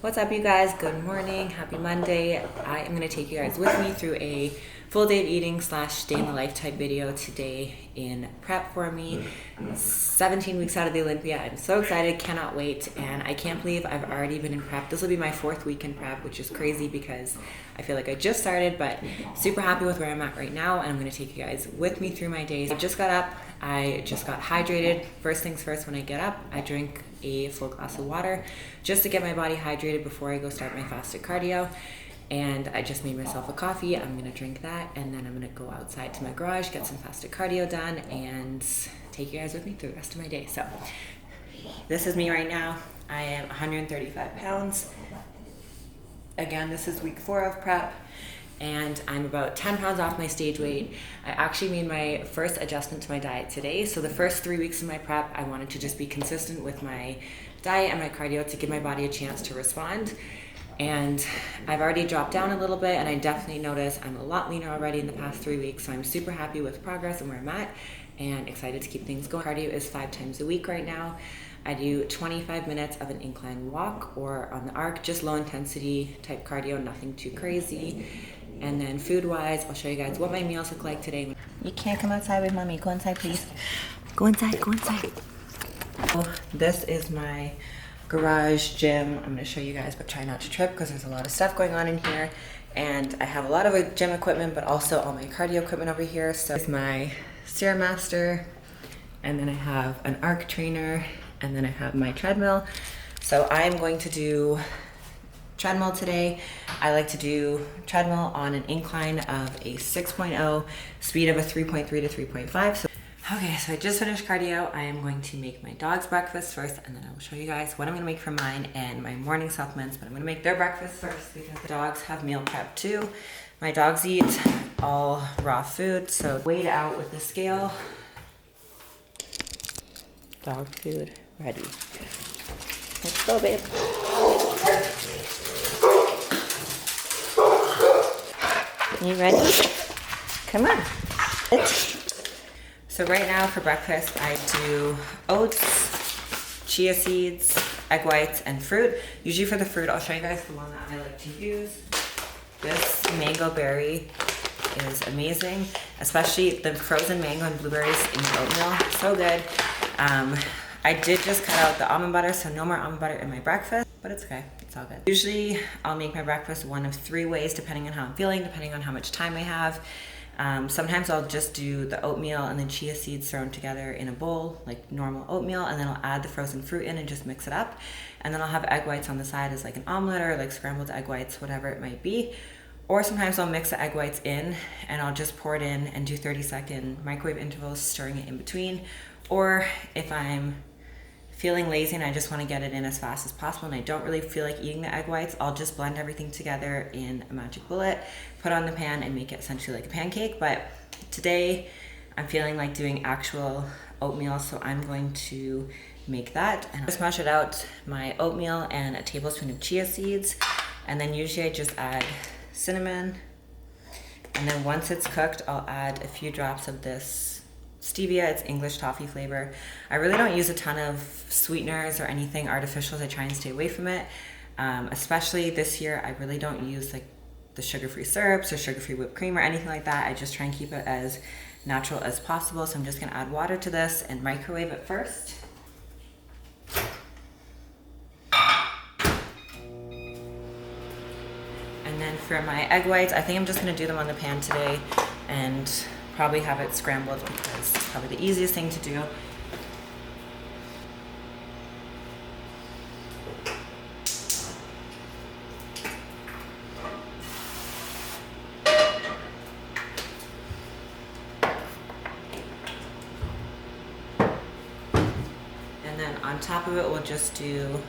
What's up, you guys? Good morning. Happy Monday. I am going to take you guys with me through a full day of eating / day in the life type video today in prep for me. 17 weeks out of the Lympia. I'm so excited. Cannot wait. And I can't believe I've already been in prep. This will be my 4th week in prep, which is crazy because I feel like I just started, but super happy with where I'm at right now. And I'm going to take you guys with me through my days. I just got up. I just got hydrated. First things first, when I get up, I drink a full glass of water just to get my body hydrated before I go start my fasted cardio. And I just made myself a coffee. I'm gonna drink that, and then I'm gonna go outside to my garage, get some fasted cardio done, and take you guys with me through the rest of my day. So this is me right now. I am 135 pounds. Again, this is week 4 of prep, and I'm about 10 pounds off my stage weight. I actually made my first adjustment to my diet today. So the first 3 weeks of my prep, I wanted to just be consistent with my diet and my cardio to give my body a chance to respond. And I've already dropped down a little bit, and I definitely notice I'm a lot leaner already in the past 3 weeks. So I'm super happy with progress and where I'm at, and excited to keep things going. Cardio is 5 times a week right now. I do 25 minutes of an incline walk or on the arc, just low intensity type cardio, nothing too crazy. And then food wise, I'll show you guys what my meals look like today. You can't come outside with mommy. Go inside, please. Go inside, go inside. So this is my garage gym. I'm going to show you guys, but try not to trip because there's a lot of stuff going on in here. And I have a lot of gym equipment, but also all my cardio equipment over here. So it's my Stairmaster, and then I have an arc trainer, and then I have my treadmill. So I'm going to do treadmill today. I like to do treadmill on an incline of a 6.0, speed of a 3.3 to 3.5. So okay, so I just finished cardio. I am going to make my dog's breakfast first, and then I will show you guys what I'm gonna make for mine and my morning supplements, but I'm gonna make their breakfast first because the dogs have meal prep too. My dogs eat all raw food, so weighed out with the scale. Dog food ready. Let's go, babe. You ready? Come on. So right now for breakfast, I do oats, chia seeds, egg whites, and fruit. Usually for the fruit, I'll show you guys the one that I like to use. This mango berry is amazing, especially the frozen mango and blueberries in the oatmeal. So good. I did just cut out the almond butter, so no more almond butter in my breakfast, but it's okay. It's all good. Usually I'll make my breakfast one of 3 ways, depending on how I'm feeling, depending on how much time I have. Sometimes I'll just do the oatmeal and then chia seeds thrown together in a bowl, like normal oatmeal, and then I'll add the frozen fruit in and just mix it up. And then I'll have egg whites on the side as like an omelet or like scrambled egg whites, whatever it might be. Or sometimes I'll mix the egg whites in and I'll just pour it in and do 30-second microwave intervals, stirring it in between. Or if I'm feeling lazy and I just want to get it in as fast as possible and I don't really feel like eating the egg whites, I'll just blend everything together in a magic bullet, put it on the pan, and make it essentially like a pancake. But today I'm feeling like doing actual oatmeal, so I'm going to make that. And I'll just mash it out, my oatmeal and a tablespoon of chia seeds, and then usually I just add cinnamon, and then once it's cooked I'll add a few drops of this stevia. It's English toffee flavor. I really don't use a ton of sweeteners or anything artificial. I try and stay away from it. Especially this year, I really don't use like the sugar-free syrups or sugar-free whipped cream or anything like that. I just try and keep it as natural as possible. So I'm just gonna add water to this and microwave it first. And then for my egg whites, I think I'm just gonna do them on the pan today and probably have it scrambled because it's probably the easiest thing to do. And then on top of it, we'll just do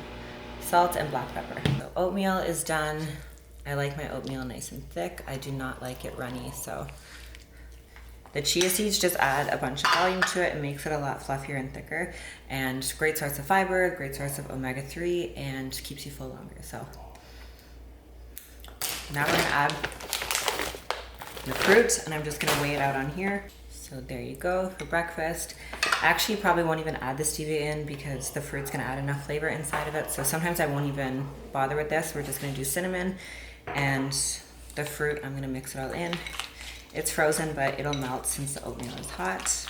salt and black pepper. So oatmeal is done. I like my oatmeal nice and thick. I do not like it runny, so the chia seeds just add a bunch of volume to it and makes it a lot fluffier and thicker, and great source of fiber, great source of omega-3, and keeps you full longer. So now we're gonna add the fruit, and I'm just gonna weigh it out on here. So there you go for breakfast. I actually probably won't even add the stevia in because the fruit's gonna add enough flavor inside of it. So sometimes I won't even bother with this. We're just gonna do cinnamon and the fruit. I'm gonna mix it all in. It's frozen, but it'll melt since the oatmeal is hot.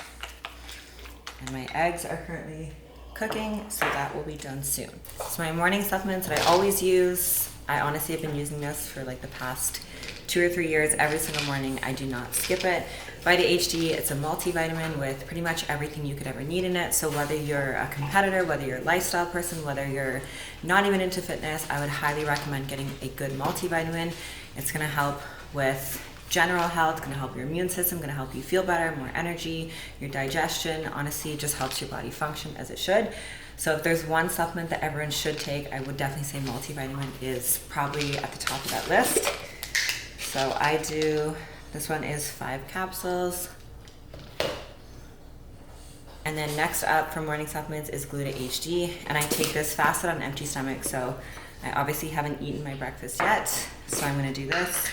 And my eggs are currently cooking, so that will be done soon. So my morning supplements that I always use, I honestly have been using this for like the past 2 or 3 years. Every single morning, I do not skip it. Vita HD, it's a multivitamin with pretty much everything you could ever need in it. So whether you're a competitor, whether you're a lifestyle person, whether you're not even into fitness, I would highly recommend getting a good multivitamin. It's gonna help with general health, gonna help your immune system, gonna help you feel better, more energy, your digestion. Honestly, it just helps your body function as it should. So if there's one supplement that everyone should take, I would definitely say multivitamin is probably at the top of that list. So I do, this one is 5 capsules. And then next up for morning supplements is Gluta HD. And I take this fasted on an empty stomach. So I obviously haven't eaten my breakfast yet. So I'm gonna do this.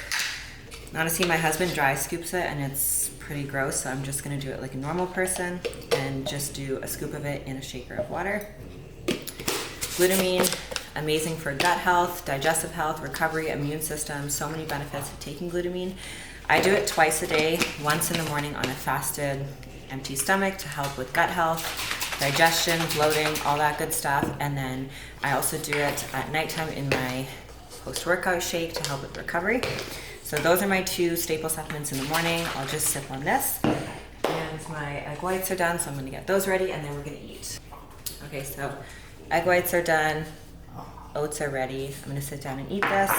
Honestly, my husband dry scoops it and it's pretty gross. So I'm just gonna do it like a normal person and just do a scoop of it in a shaker of water. Glutamine, amazing for gut health, digestive health, recovery, immune system, so many benefits of taking glutamine. I do it twice a day, once in the morning on a fasted empty stomach to help with gut health, digestion, bloating, all that good stuff. And then I also do it at nighttime in my post-workout shake to help with recovery. So those are my 2 staple supplements in the morning. I'll just sip on this. And my egg whites are done, so I'm gonna get those ready and then we're gonna eat. Okay, so egg whites are done. Oats are ready. I'm gonna sit down and eat this.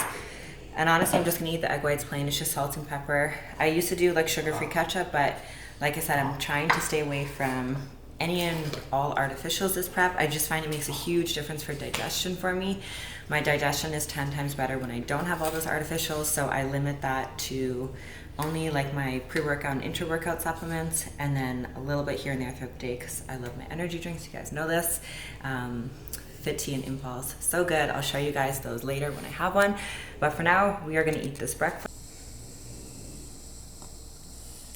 And honestly, I'm just gonna eat the egg whites plain. It's just salt and pepper. I used to do like sugar-free ketchup, but like I said, I'm trying to stay away from any and all artificials this prep. I just find it makes a huge difference for digestion for me. My digestion is 10 times better when I don't have all those artificials, so I limit that to only like my pre-workout and intra-workout supplements, and then a little bit here and there throughout the day because I love my energy drinks. You guys know this. Fit Tea and Impulse, so good. I'll show you guys those later when I have one. But for now, we are gonna eat this breakfast.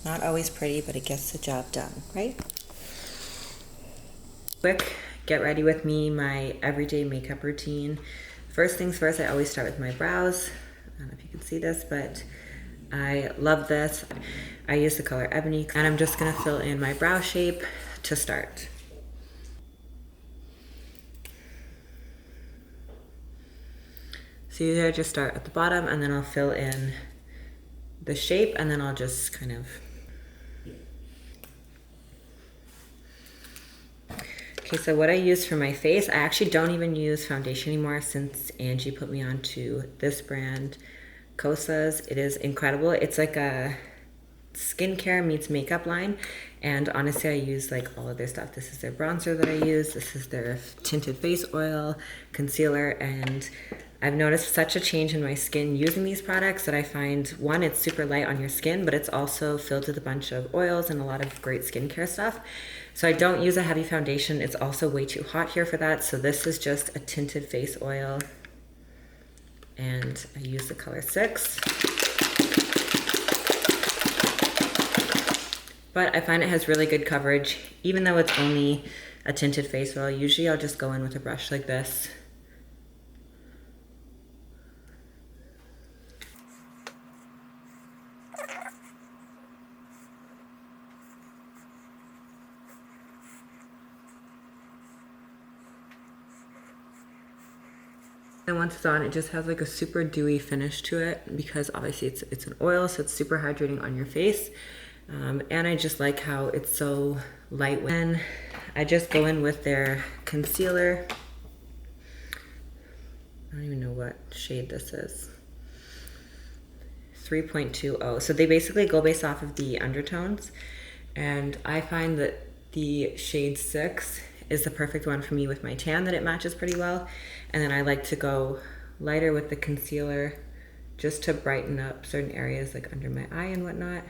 Not always pretty, but it gets the job done, right? Quick, get ready with me, my everyday makeup routine. First things first, I always start with my brows. I don't know if you can see this, but I love this. I use the color Ebony, and I'm just gonna fill in my brow shape to start. So usually I just start at the bottom and then I'll fill in the shape and then I'll just kind of. Okay, so what I use for my face, I actually don't even use foundation anymore since Angie put me on to this brand, Kosas. It is incredible. It's like a skincare meets makeup line. And honestly, I use like all of their stuff. This is their bronzer that I use. This is their tinted face oil, concealer, and I've noticed such a change in my skin using these products that I find, one, it's super light on your skin, but it's also filled with a bunch of oils and a lot of great skincare stuff. So I don't use a heavy foundation. It's also way too hot here for that. So this is just a tinted face oil. And I use the color 6. But I find it has really good coverage, even though it's only a tinted face oil. Usually I'll just go in with a brush like this. And once it's on, it just has like a super dewy finish to it because obviously it's an oil, so it's super hydrating on your face. And I just like how it's so lightweight. And I just go in with their concealer. I don't even know what shade this is. 3.20. So they basically go based off of the undertones. And I find that the shade 6 is the perfect one for me with my tan, that it matches pretty well. And then I like to go lighter with the concealer just to brighten up certain areas like under my eye and whatnot.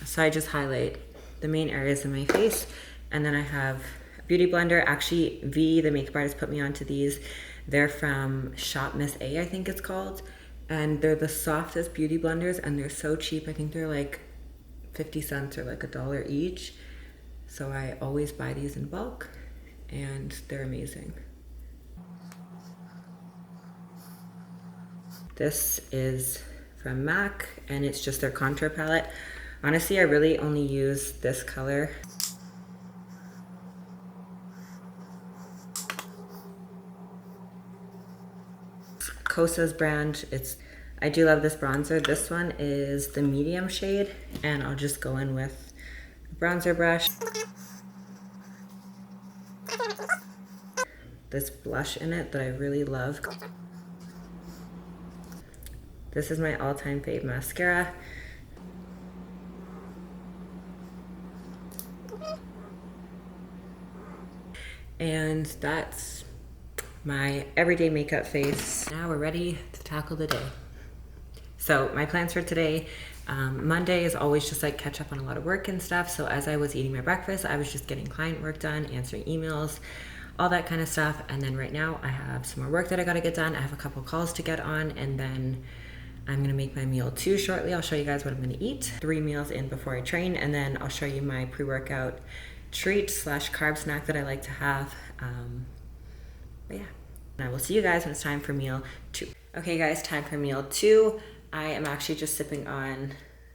So I just highlight the main areas of my face. And then I have a beauty blender. Actually, V, the makeup artist, put me onto these. They're from Shop Miss A, I think it's called. And they're the softest beauty blenders, and they're so cheap. I think they're like 50 cents or like $1 each. So I always buy these in bulk, and they're amazing. This is from MAC, and it's just their contour palette. Honestly, I really only use this color. Kosa's brand. I do love this bronzer. This one is the medium shade, and I'll just go in with a bronzer brush. This blush in it that I really love. This is my all-time fave mascara. And that's my everyday makeup face. Now we're ready to tackle the day. So my plans for today, Monday is always just like catch up on a lot of work and stuff. So as I was eating my breakfast, I was just getting client work done, answering emails, all that kind of stuff. And then right now I have some more work that I gotta get done. I have a couple calls to get on, and then I'm gonna make my meal 2 shortly. I'll show you guys what I'm gonna eat. 3 meals in before I train, and then I'll show you my pre-workout treat / carb snack that I like to have. But yeah, and I will see you guys when it's time for meal 2. Okay guys, time for meal 2. I am actually just sipping on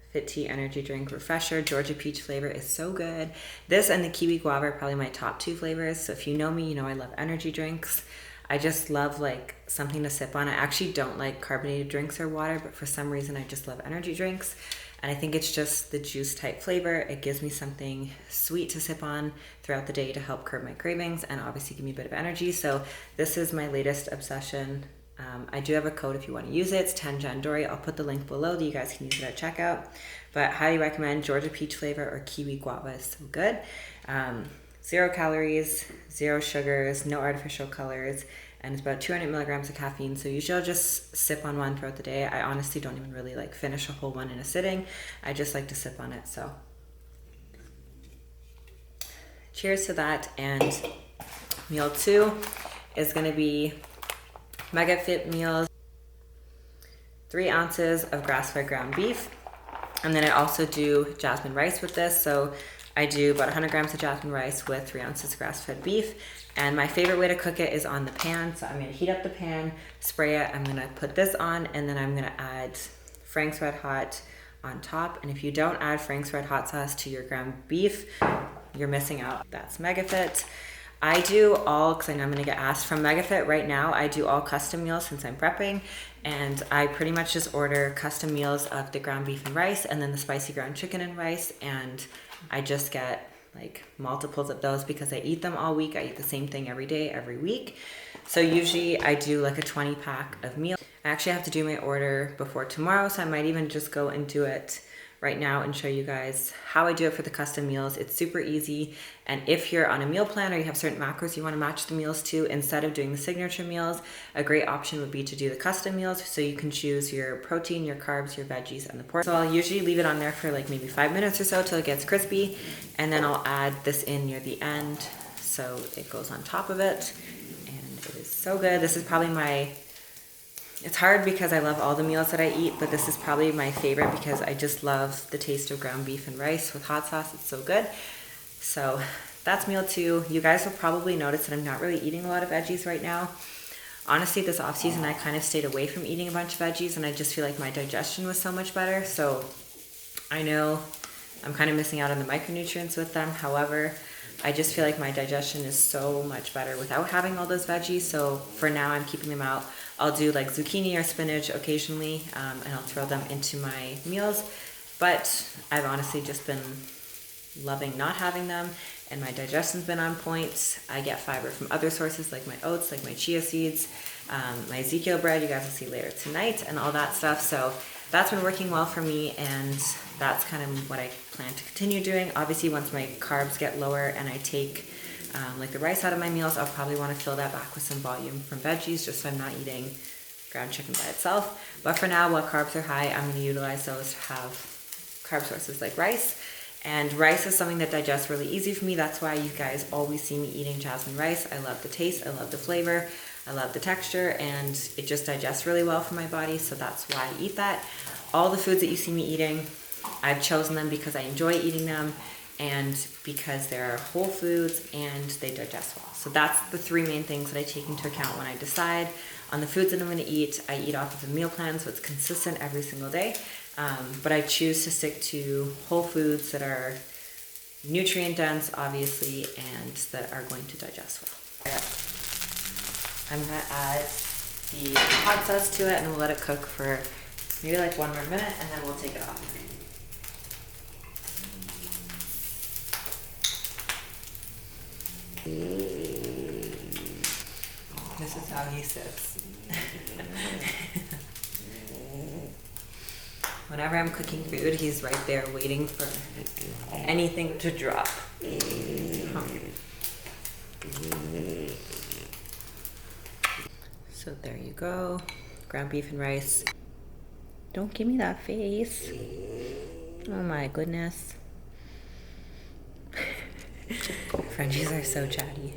Fit Tea Energy Drink Refresher. Georgia Peach flavor is so good. This and the Kiwi Guava are probably my top 2 flavors. So if you know me, you know I love energy drinks. I just love like something to sip on. I actually don't like carbonated drinks or water, but for some reason I just love energy drinks. And I think it's just the juice type flavor. It gives me something sweet to sip on throughout the day to help curb my cravings and obviously give me a bit of energy. So this is my latest obsession. I do have a code if you want to use it. It's 10 JENDORIE. I'll put the link below that you guys can use it at checkout. But highly recommend Georgia Peach flavor or Kiwi Guava. Is so good. 0 calories, 0 sugars, no artificial colors, and it's about 200 milligrams of caffeine. So usually I'll just sip on one throughout the day. I honestly don't even really like finish a whole one in a sitting. I just like to sip on it. So cheers to that. And meal 2 is going to be Mega Fit meals, 3 ounces of grass-fed ground beef. And then I also do jasmine rice with this. So I do about 100 grams of jasmine rice with 3 ounces of grass-fed beef. And my favorite way to cook it is on the pan. So I'm gonna heat up the pan, spray it. I'm gonna put this on, and then I'm gonna add Frank's Red Hot on top. And if you don't add Frank's Red Hot sauce to your ground beef, you're missing out. That's MegaFit. I do all, because I know I'm gonna get asked from MegaFit right now, I do all custom meals since I'm prepping, and I pretty much just order custom meals of the ground beef and rice, and then the spicy ground chicken and rice, and I just get like multiples of those because I eat them all week. I eat the same thing every day, every week. So usually I do like a 20 pack of meals. I actually have to do my order before tomorrow, so I might even just go and do it right now and show you guys how I do it for the custom meals. It's super easy. And if you're on a meal plan or you have certain macros you want to match the meals to, instead of doing the signature meals, a great option would be to do the custom meals. So you can choose your protein, your carbs, your veggies, and the pork. So I'll usually leave it on there for like maybe 5 minutes or so till it gets crispy. And then I'll add this in near the end so it goes on top of it. And it is so good. This is probably it's hard because I love all the meals that I eat, but this is probably my favorite because I just love the taste of ground beef and rice with hot sauce. It's so good. So that's meal 2. You guys will probably notice that I'm not really eating a lot of veggies right now. Honestly, this off season, I kind of stayed away from eating a bunch of veggies, and I just feel like my digestion was so much better. So I know I'm kind of missing out on the micronutrients with them. However, I just feel like my digestion is so much better without having all those veggies. So for now, I'm keeping them out. I'll do like zucchini or spinach occasionally, and I'll throw them into my meals. But I've honestly just been loving not having them, and my digestion's been on point. I get fiber from other sources like my oats, like my chia seeds, my Ezekiel bread you guys will see later tonight, and all that stuff. So that's been working well for me, and that's kind of what I plan to continue doing. Obviously, once my carbs get lower and I take like the rice out of my meals, I'll probably want to fill that back with some volume from veggies, just so I'm not eating ground chicken by itself. But for now, while carbs are high, I'm going to utilize those to have carb sources like rice. And rice is something that digests really easy for me. That's why you guys always see me eating jasmine rice. I love the taste. I love the flavor. I love the texture and it just digests really well for my body, so that's why I eat that. All the foods that you see me eating, I've chosen them because I enjoy eating them and because they're whole foods and they digest well. So that's the three main things that I take into account when I decide on the foods that I'm going to eat. I eat off of a meal plan, so it's consistent every single day. But I choose to stick to whole foods that are nutrient dense, obviously, and that are going to digest well. I'm going to add the hot sauce to it and we'll let it cook for maybe like 1 more minute and then we'll take it off. This is how he sits. Whenever I'm cooking food, he's right there waiting for anything to drop. So there you go, ground beef and rice. Don't give me that face. Oh my goodness. Frenchies are so chatty.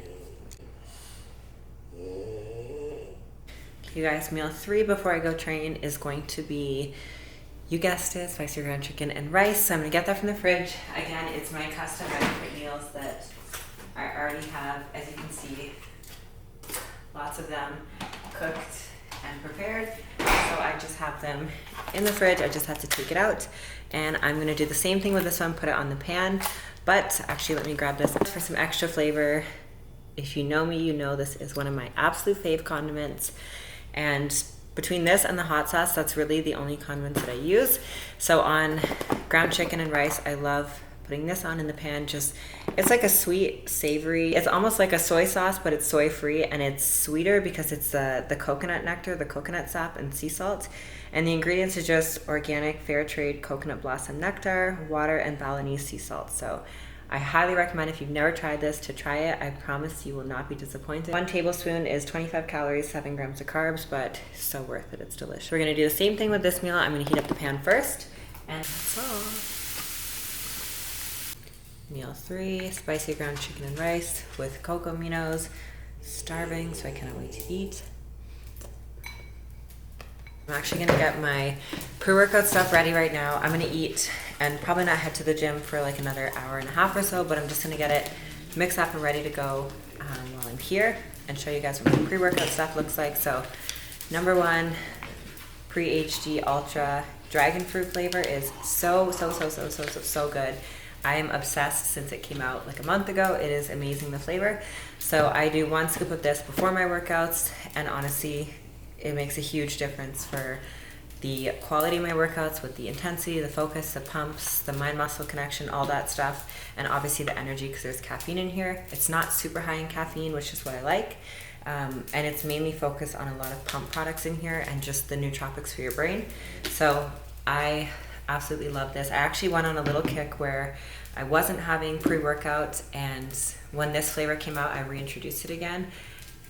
Okay, you guys, meal 3 before I go train is going to be, you guessed it, spicy ground chicken and rice. So I'm gonna get that from the fridge. Again, it's my custom ready-to-cook meals that I already have, as you can see, lots of them cooked and prepared. So I just have them in the fridge. I just have to take it out. And I'm gonna do the same thing with this one, put it on the pan. But actually, let me grab this for some extra flavor. If you know me, you know this is one of my absolute fave condiments. And between this and the hot sauce, that's really the only condiments that I use. So on ground chicken and rice, I love putting this on in the pan. Just, it's like a sweet, savory, it's almost like a soy sauce, but it's soy free and it's sweeter because it's the coconut nectar, the coconut sap and sea salt. And the ingredients are just organic, fair trade coconut blossom nectar, water, and Balinese sea salt. So I highly recommend, if you've never tried this, to try it. I promise you will not be disappointed. 1 tablespoon is 25 calories, 7 grams of carbs, but so worth it, it's delicious. We're gonna do the same thing with this meal. I'm gonna heat up the pan first, and that's all. Meal 3, spicy ground chicken and rice with cocoa minos. Starving, so I cannot wait to eat. I'm actually gonna get my pre-workout stuff ready right now. I'm gonna eat and probably not head to the gym for like another hour and a half or so, but I'm just gonna get it mixed up and ready to go while I'm here and show you guys what my pre-workout stuff looks like. So number 1, Pre-HD Ultra Dragon Fruit flavor is so good. I am obsessed since it came out like a month ago. It is amazing, the flavor. So I do 1 scoop of this before my workouts, and honestly, it makes a huge difference for the quality of my workouts, with the intensity, the focus, the pumps, the mind-muscle connection, all that stuff, and obviously the energy because there's caffeine in here. It's not super high in caffeine, which is what I like, and it's mainly focused on a lot of pump products in here and just the nootropics for your brain. So I absolutely love this. I actually went on a little kick where I wasn't having pre-workout, and when this flavor came out, I reintroduced it again.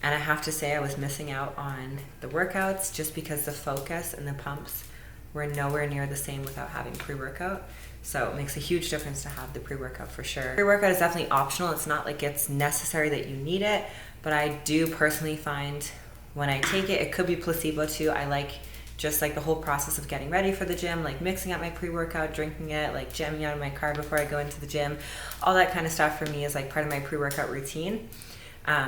And I have to say, I was missing out on the workouts just because the focus and the pumps were nowhere near the same without having pre-workout. So it makes a huge difference to have the pre-workout for sure. Pre-workout is definitely optional. It's not like it's necessary that you need it, but I do personally find when I take it, it could be placebo too. I like just like the whole process of getting ready for the gym, like mixing up my pre-workout, drinking it, like jamming out of my car before I go into the gym. All that kind of stuff for me is like part of my pre-workout routine.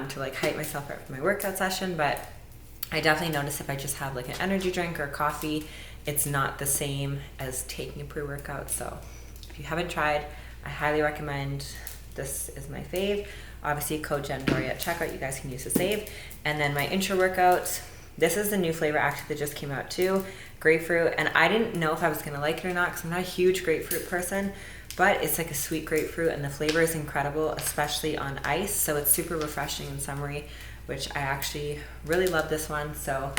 To like hype myself up for my workout session. But I definitely notice if I just have like an energy drink or coffee, it's not the same as taking a pre-workout. So if you haven't tried, I highly recommend. This is my fave. Obviously code JENDORIE at checkout, you guys can use to save. And then my intro workout, this is the new flavor actually that just came out too, grapefruit. And I didn't know if I was gonna like it or not because I'm not a huge grapefruit person, but it's like a sweet grapefruit and the flavor is incredible, especially on ice. So it's super refreshing and summery, which I actually really love this one. So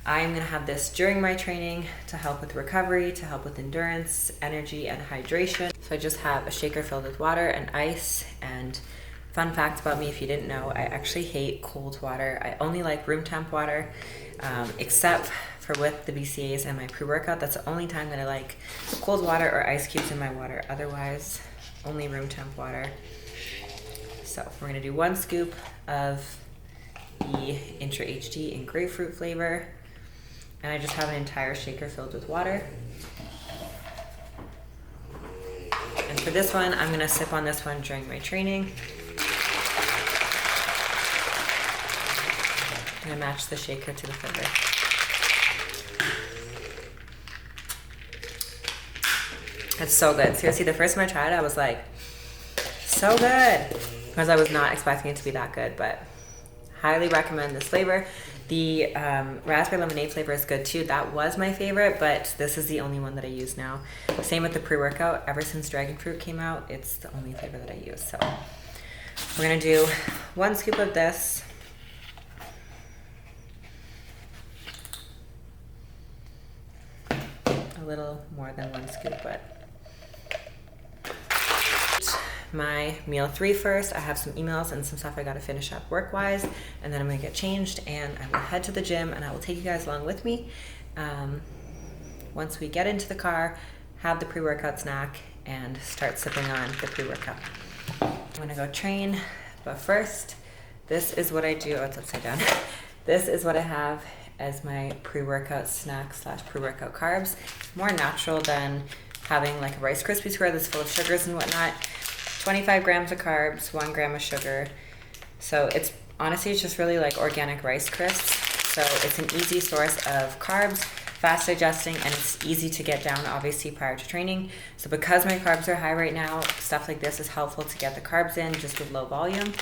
I'm gonna have this during my training to help with recovery, to help with endurance, energy, and hydration. So I just have a shaker filled with water and ice. And fun fact about me, if you didn't know, I actually hate cold water. I only like room temp water, except for with the BCAAs and my pre-workout. That's the only time that I like cold water or ice cubes in my water. Otherwise, only room temp water. So we're gonna do 1 scoop of the Intra HD in grapefruit flavor. And I just have an entire shaker filled with water. And for this one, I'm gonna sip on this one during my training. And I match the shaker to the flavor. It's so good. Seriously, the first time I tried it, I was like, so good. Because I was not expecting it to be that good, but highly recommend this flavor. The raspberry lemonade flavor is good too. That was my favorite, but this is the only one that I use now. Same with the pre-workout. Ever since dragon fruit came out, it's the only flavor that I use. So we're gonna do 1 scoop of this. A little more than 1 scoop, but my meal 3 first. I have some emails and some stuff I gotta finish up work-wise, and then I'm gonna get changed and I will head to the gym, and I will take you guys along with me. Once we get into the car, have the pre-workout snack, and start sipping on the pre-workout. I'm gonna go train, but first, this is what I do. Oh, it's upside down. This is what I have as my pre-workout snack slash pre-workout carbs. More natural than having like a Rice Krispie square that's full of sugars and whatnot. 25 grams of carbs, 1 gram of sugar. So it's honestly, it's just really like organic Rice Crisps. So it's an easy source of carbs, fast digesting, and it's easy to get down obviously prior to training. So because my carbs are high right now, stuff like this is helpful to get the carbs in just with low volume. And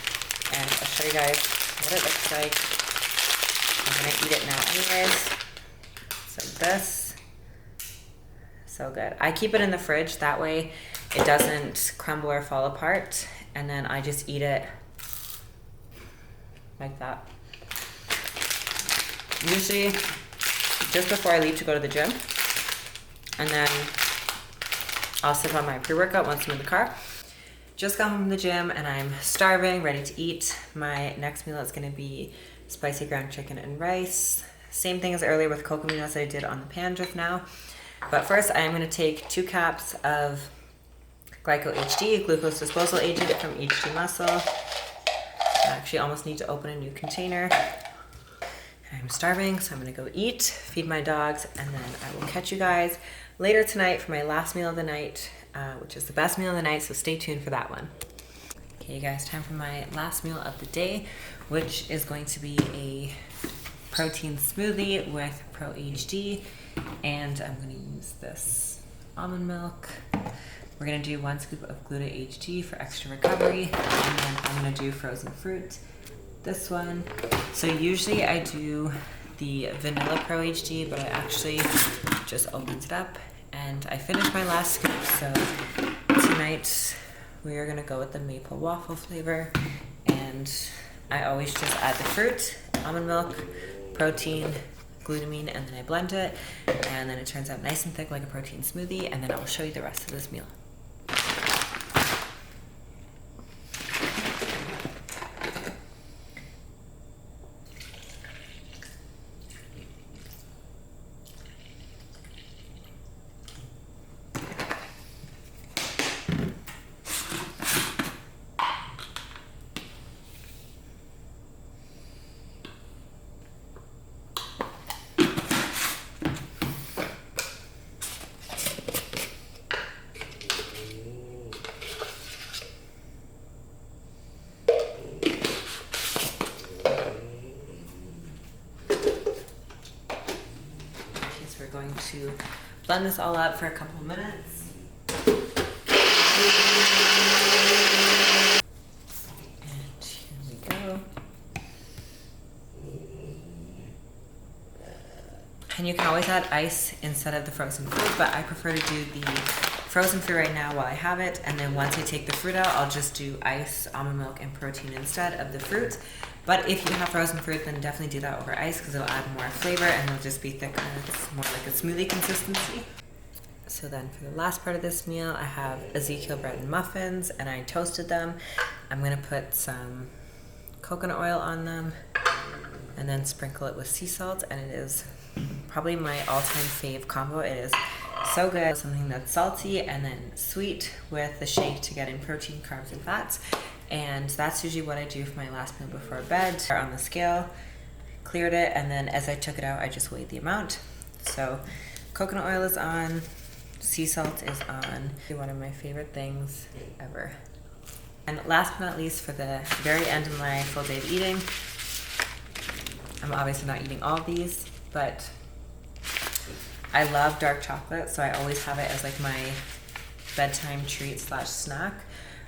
I'll show you guys what it looks like. I'm gonna eat it now anyways. So this, so good. I keep it in the fridge, that way it doesn't crumble or fall apart, and then I just eat it like that. Usually just before I leave to go to the gym, and then I'll sip on my pre-workout once I'm in the car. Just got home from the gym and I'm starving, ready to eat. My next meal is gonna be spicy ground chicken and rice. Same thing as earlier with cocominos that I did on the pan just now. But first I am gonna take 2 caps of Glyco HD, glucose disposal agent from HD Muscle. I actually almost need to open a new container. I'm starving, so I'm gonna go eat, feed my dogs, and then I will catch you guys later tonight for my last meal of the night, which is the best meal of the night, so stay tuned for that one. Okay, you guys, time for my last meal of the day, which is going to be a protein smoothie with Pro HD, and I'm gonna use this almond milk. We're gonna do 1 scoop of Gluta HG for extra recovery, and then I'm gonna do frozen fruit, this one. So usually I do the vanilla Pro HD, but I actually just opened it up and I finished my last scoop. So tonight we are gonna go with the maple waffle flavor, and I always just add the fruit, almond milk, protein, glutamine, and then I blend it, and then it turns out nice and thick like a protein smoothie, and then I'll show you the rest of this meal. Going to blend this all up for a couple of minutes. And here we go. And you can always add ice instead of the frozen fruit, but I prefer to do the frozen fruit right now while I have it, and then once I take the fruit out, I'll just do ice, almond milk, and protein instead of the fruit. But if you have frozen fruit, then definitely do that over ice because it'll add more flavor and it'll just be thicker. It's more like a smoothie consistency. So then for the last part of this meal, I have Ezekiel bread and muffins, and I toasted them. I'm gonna put some coconut oil on them and then sprinkle it with sea salt, and it is probably my all-time fave combo. It is so good. Something that's salty and then sweet with the shake to get in protein, carbs, and fats. And that's usually what I do for my last meal before bed. On the scale, cleared it, and then as I took it out, I just weighed the amount. So coconut oil is on, sea salt is on. One of my favorite things ever. And last but not least, for the very end of my full day of eating, I'm obviously not eating all of these, but I love dark chocolate, so I always have it as like my bedtime treat slash snack,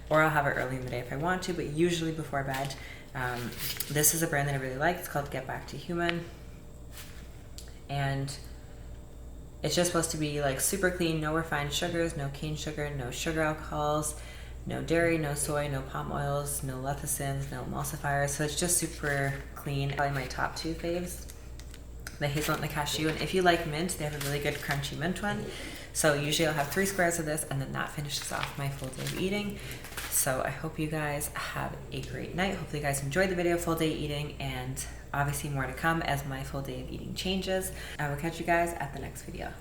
or I'll have it early in the day if I want to, but usually before bed. This is a brand that I really like. It's called Get Back to Human, and it's just supposed to be like super clean, no refined sugars, no cane sugar, no sugar alcohols, no dairy, no soy, no palm oils, no lecithins, no emulsifiers. So it's just super clean. Probably my top two faves, the hazelnut and the cashew. And if you like mint, they have a really good crunchy mint one. So usually I'll have 3 squares of this, and then that finishes off my full day of eating. So I hope you guys have a great night. Hopefully you guys enjoyed the video full day eating, and obviously more to come as my full day of eating changes. I will catch you guys at the next video.